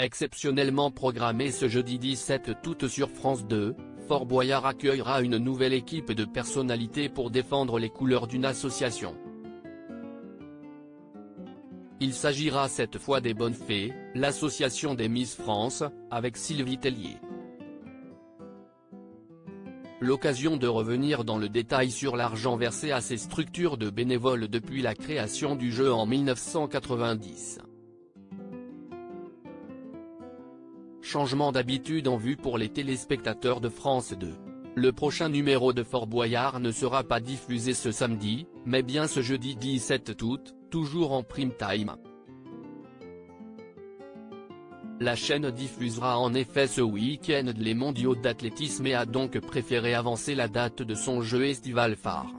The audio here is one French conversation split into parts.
Exceptionnellement programmé ce jeudi 17 août sur France 2, Fort Boyard accueillera une nouvelle équipe de personnalités pour défendre les couleurs d'une association. Il s'agira cette fois des Bonnes Fées, l'association des Miss France, avec Sylvie Tellier. L'occasion de revenir dans le détail sur l'argent versé à ces structures de bénévoles depuis la création du jeu en 1990. Changement d'habitude en vue pour les téléspectateurs de France 2. Le prochain numéro de Fort Boyard ne sera pas diffusé ce samedi, mais bien ce jeudi 17 août, toujours en prime time. La chaîne diffusera en effet ce week-end les mondiaux d'athlétisme et a donc préféré avancer la date de son jeu estival phare.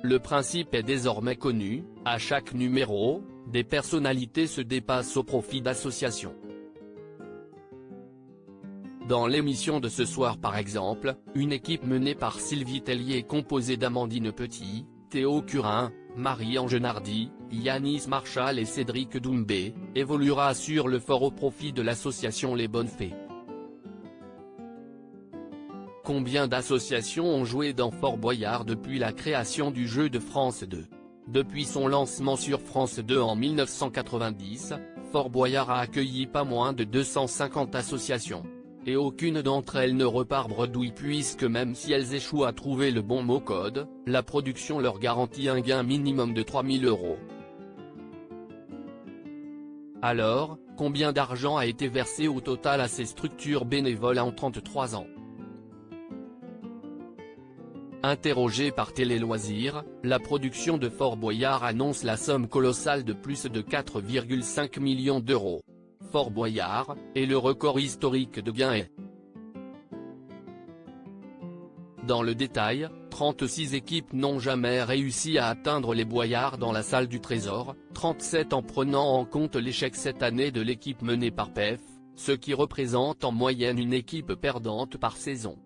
Le principe est désormais connu, à chaque numéro, des personnalités se dépassent au profit d'associations. Dans l'émission de ce soir par exemple, une équipe menée par Sylvie Tellier composée d'Amandine Petit, Théo Curin, Marie-Ange Nardi, Yanis Marshall et Cédric Doumbé, évoluera sur le fort au profit de l'association Les Bonnes Fées. Combien d'associations ont joué dans Fort Boyard depuis la création du jeu de France 2 ? Depuis son lancement sur France 2 en 1990, Fort Boyard a accueilli pas moins de 250 associations. Et aucune d'entre elles ne repart bredouille puisque même si elles échouent à trouver le bon mot code, la production leur garantit un gain minimum de 3 000 €. Alors, combien d'argent a été versé au total à ces structures bénévoles en 33 ans ? Interrogée par Télé Loisirs, la production de Fort Boyard annonce la somme colossale de plus de 4,5 millions d'euros. Fort Boyard, et le record historique de gains est. Dans le détail, 36 équipes n'ont jamais réussi à atteindre les Boyards dans la salle du Trésor, 37 en prenant en compte l'échec cette année de l'équipe menée par PEF, ce qui représente en moyenne une équipe perdante par saison.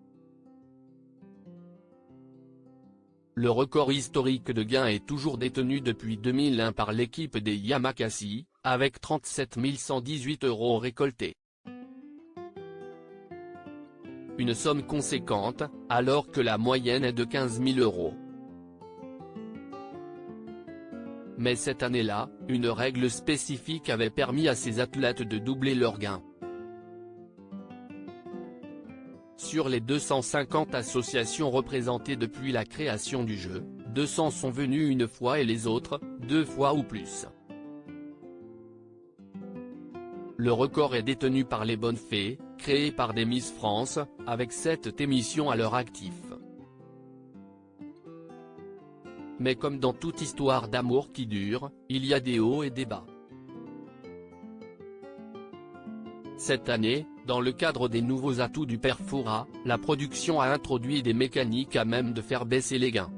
Le record historique de gains est toujours détenu depuis 2001 par l'équipe des Yamakasi, avec 37 118 € récoltés. Une somme conséquente, alors que la moyenne est de 15 000 €. Mais cette année-là, une règle spécifique avait permis à ces athlètes de doubler leurs gains. Sur les 250 associations représentées depuis la création du jeu, 200 sont venues une fois et les autres, 2 fois ou plus. Le record est détenu par les Bonnes Fées, créées par des Miss France, avec 7 émissions à leur actif. Mais comme dans toute histoire d'amour qui dure, il y a des hauts et des bas. Cette année, dans le cadre des nouveaux atouts du Père Fouras, la production a introduit des mécaniques à même de faire baisser les gains.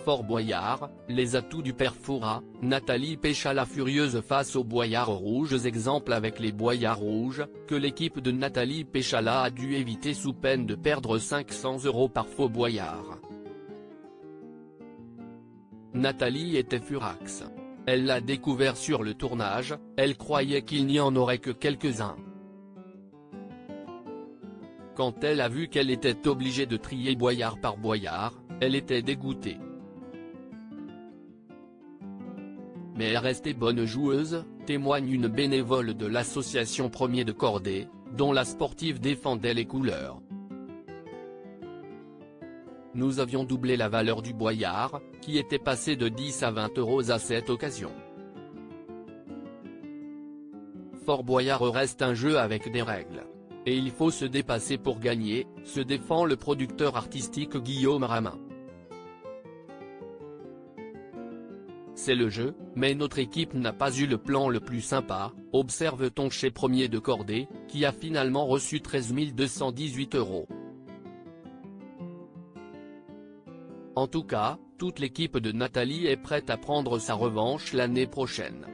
Fort Boyard, les atouts du Père Fouras, Nathalie Péchala furieuse face aux Boyards rouges. Exemple avec les Boyards rouges, que l'équipe de Nathalie Péchala a dû éviter sous peine de perdre 500 € par faux Boyard. Nathalie était furax. Elle l'a découvert sur le tournage, elle croyait qu'il n'y en aurait que quelques-uns. Quand elle a vu qu'elle était obligée de trier Boyard par Boyard, elle était dégoûtée. Mais elle restait bonne joueuse, témoigne une bénévole de l'association Premier de Cordée, dont la sportive défendait les couleurs. Nous avions doublé la valeur du Boyard, qui était passé de 10 à 20 € à cette occasion. Fort Boyard reste un jeu avec des règles. Et il faut se dépasser pour gagner, se défend le producteur artistique Guillaume Ramin. C'est le jeu, mais notre équipe n'a pas eu le plan le plus sympa, observe-t-on chez Premier de Cordée, qui a finalement reçu 13 218 €. En tout cas, toute l'équipe de Nathalie est prête à prendre sa revanche l'année prochaine.